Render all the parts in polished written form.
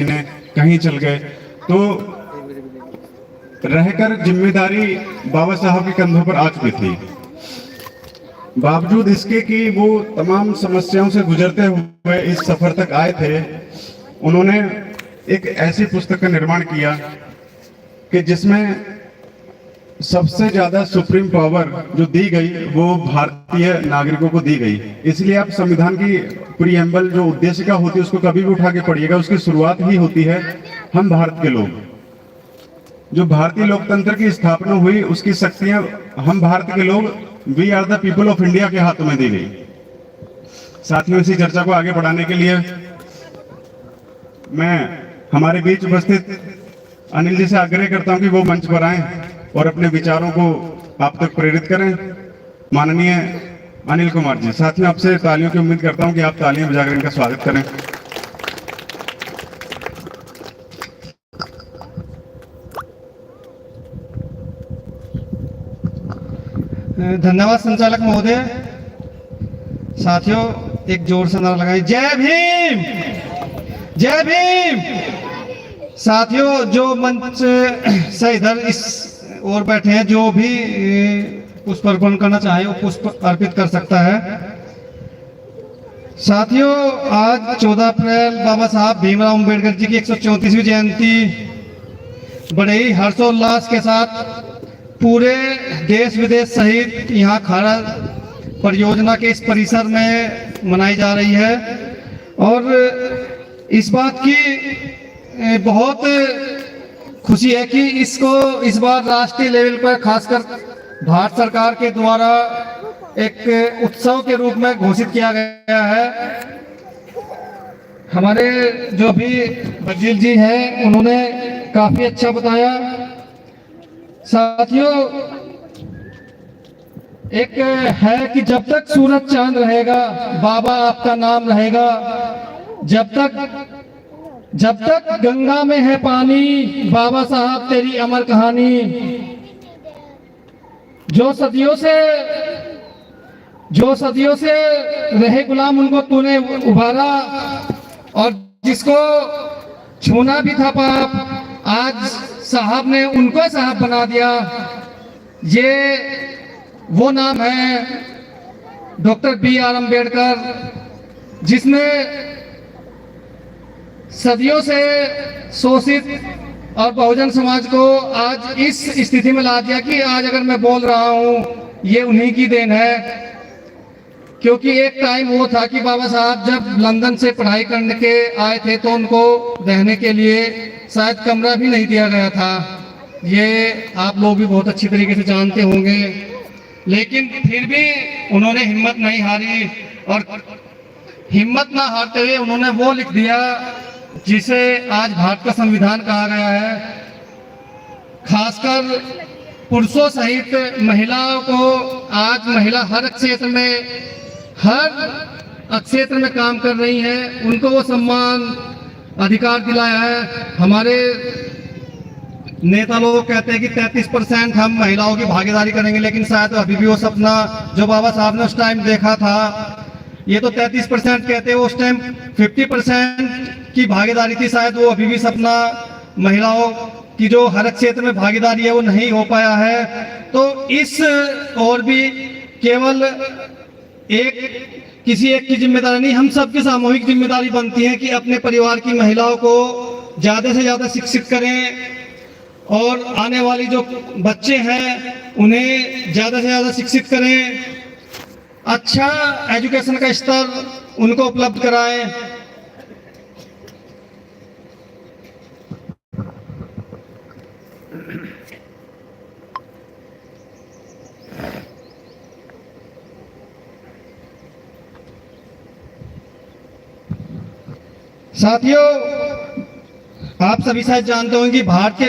ने कहीं चल गए, तो रहकर जिम्मेदारी बाबा साहब के कंधों पर आ चुकी थी। बावजूद इसके कि वो तमाम समस्याओं से गुजरते हुए इस सफर तक आए थे, उन्होंने एक ऐसी पुस्तक का निर्माण किया कि जिसमें सबसे ज्यादा सुप्रीम पावर जो दी गई वो भारतीय नागरिकों को दी गई। इसलिए आप संविधान की प्रीएम्बल जो उद्देशिका होती है उसको कभी भी उठा के पढ़िएगा, उसकी शुरुआत ही होती है हम भारत के लोग। जो भारतीय लोकतंत्र की स्थापना हुई उसकी शक्तियां हम भारत के लोग, we are the people of India के हाथों में दी गई। साथ में इसी चर्चा को आगे बढ़ाने के लिए मैं हमारे बीच उपस्थित अनिल जी से आग्रह करता हूं कि वो मंच पर आएं और अपने विचारों को आप तक प्रेरित करें। माननीय अनिल कुमार जी, साथ में आपसे तालियों की उम्मीद करता हूं कि आप तालियां बजाकर इनका स्वागत करें। धन्यवाद संचालक महोदय। साथियों, एक जोर से नारा लगाएं, जय भीम, जय भीम। साथियों, जो मंच से इधर इस और बैठे हैं, जो भी पुष्प अर्पण करना चाहे वो पुष्प अर्पित कर सकता है। साथियों, आज 14 अप्रैल बाबा साहब भीमराव अंबेडकर जी की 134वीं जयंती बड़े ही हर्षोल्लास के साथ पूरे देश विदेश सहित यहाँ खाड़ा परियोजना के इस परिसर में मनाई जा रही है। और इस बात की बहुत खुशी है कि इसको इस बार राष्ट्रीय लेवल पर खासकर भारत सरकार के द्वारा एक उत्सव के रूप में घोषित किया गया है। हमारे जो भी वकील जी हैं उन्होंने काफी अच्छा बताया। साथियों, एक है कि जब तक सूरज चांद रहेगा बाबा आपका नाम रहेगा, जब तक गंगा में है पानी बाबा साहब तेरी अमर कहानी। जो सदियों से रहे गुलाम उनको तूने उभारा, और जिसको छूना भी था पाप आज साहब ने उनको साहब बना दिया। ये वो नाम है डॉक्टर B.R. अम्बेडकर, जिसने सदियों से शोषित और बहुजन समाज को आज इस स्थिति में ला दिया कि आज अगर मैं बोल रहा हूं ये उन्हीं की देन है। क्योंकि एक टाइम वो था कि बाबा साहब जब लंदन से पढ़ाई करने के आए थे तो उनको रहने के लिए शायद कमरा भी नहीं दिया गया था। ये आप लोग भी बहुत अच्छी तरीके से जानते होंगे, लेकिन फिर भी उन्होंने हिम्मत नहीं हारी, और हिम्मत ना हारते हुए उन्होंने वो लिख दिया जिसे आज भारत का संविधान कहा गया है। खासकर पुरुषों सहित महिलाओं को आज महिला हर क्षेत्र में काम कर रही हैं, उनको वो सम्मान अधिकार दिलाया है। हमारे नेता लोग कहते हैं कि 33% हम महिलाओं की भागीदारी करेंगे, लेकिन शायद अभी भी वो सपना जो बाबा साहब ने उस टाइम देखा था, ये तो 33% कहते हैं, उस टाइम 50% की भागीदारी थी, शायद वो अभी भी सपना महिलाओं की जो हर क्षेत्र में भागीदारी है वो नहीं हो पाया है। तो इस और भी केवल किसी एक की जिम्मेदारी नहीं, हम सबकी सामूहिक जिम्मेदारी बनती है कि अपने परिवार की महिलाओं को ज्यादा से ज्यादा शिक्षित करें, और आने वाली जो बच्चे हैं उन्हें ज्यादा से ज्यादा शिक्षित करें, अच्छा एजुकेशन का स्तर उनको उपलब्ध कराएं। साथियों, आप सभी शायद जानते होंगे कि भारत के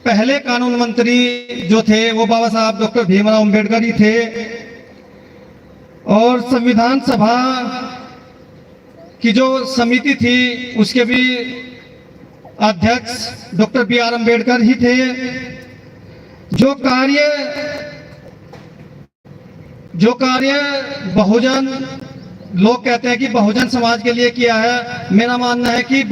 पहले कानून मंत्री जो थे वो बाबा साहब डॉक्टर भीमराव अंबेडकर ही थे, और संविधान सभा की जो समिति थी उसके भी अध्यक्ष डॉक्टर B.R. अम्बेडकर ही थे। जो कार्य बहुजन लोग कहते हैं कि बहुजन समाज के लिए किया है, मेरा मानना है कि